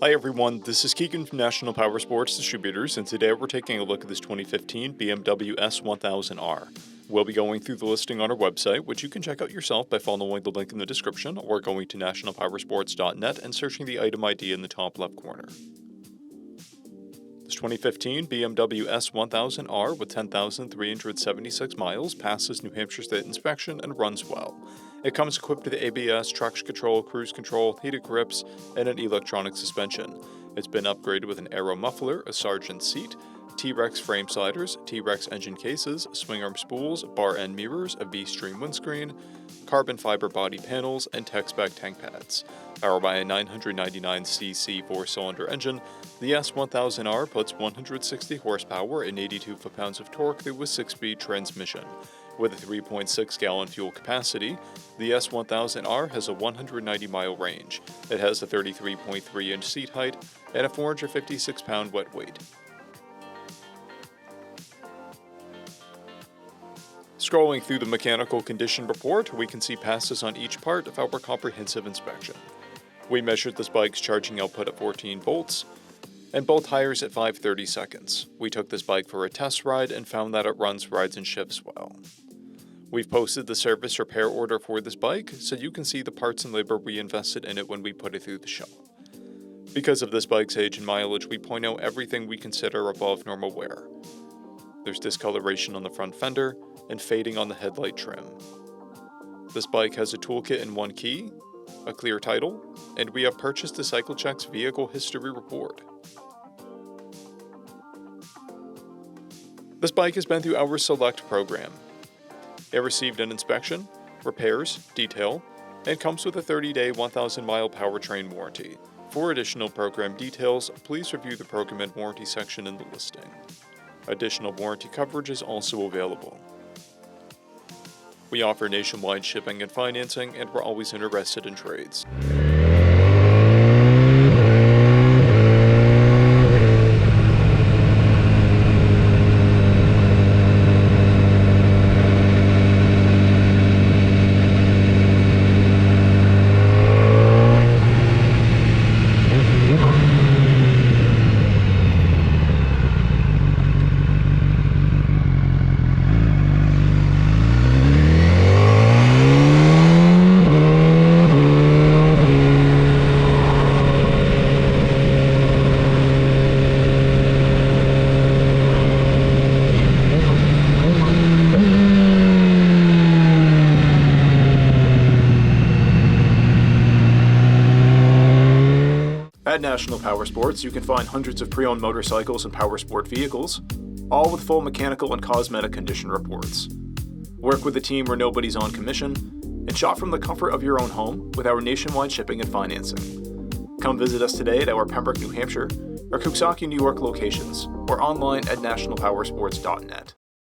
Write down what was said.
Hi everyone, this is Keegan from National Powersports Distributors, and today we're taking a look at this 2015 BMW S1000R. We'll be going through the listing on our website, which you can check out yourself by following the link in the description or going to nationalpowersports.net and searching the item ID in the top left corner. This 2015 BMW S1000R with 10,376 miles passes New Hampshire State inspection and runs well. It comes equipped with ABS, traction control, cruise control, heated grips, and an electronic suspension. It's been upgraded with an aero muffler, a sergeant seat, T-Rex frame sliders, T-Rex engine cases, swing arm spools, bar end mirrors, a V-string windscreen, carbon fiber body panels, and tech-spec tank pads. Powered by a 999cc four-cylinder engine, the S1000R puts 160 horsepower and 82 foot-pounds of torque through a 6-speed transmission. With a 3.6-gallon fuel capacity, the S1000R has a 190-mile range. It has a 33.3-inch seat height and a 456-pound wet weight. Scrolling through the mechanical condition report, we can see passes on each part of our comprehensive inspection. We measured this bike's charging output at 14 volts, and both tires at 5/30 seconds. We took this bike for a test ride and found that it runs, rides, and shifts well. We've posted the service repair order for this bike, so you can see the parts and labor we invested in it when we put it through the shop. Because of this bike's age and mileage, we point out everything we consider above normal wear. There's discoloration on the front fender and fading on the headlight trim. This bike has a toolkit and one key, a clear title, and we have purchased the CycleCheck's vehicle history report. This bike has been through our Select program. It received an inspection, repairs, detail, and comes with a 30-day 1,000-mile powertrain warranty. For additional program details, please review the program and warranty section in the listing. Additional warranty coverage is also available. We offer nationwide shipping and financing, and we're always interested in trades. At National Powersports, you can find hundreds of pre-owned motorcycles and powersport vehicles, all with full mechanical and cosmetic condition reports. Work with a team where nobody's on commission, and shop from the comfort of your own home with our nationwide shipping and financing. Come visit us today at our Pembroke, New Hampshire, or Coxsackie, New York locations, or online at nationalpowersports.net.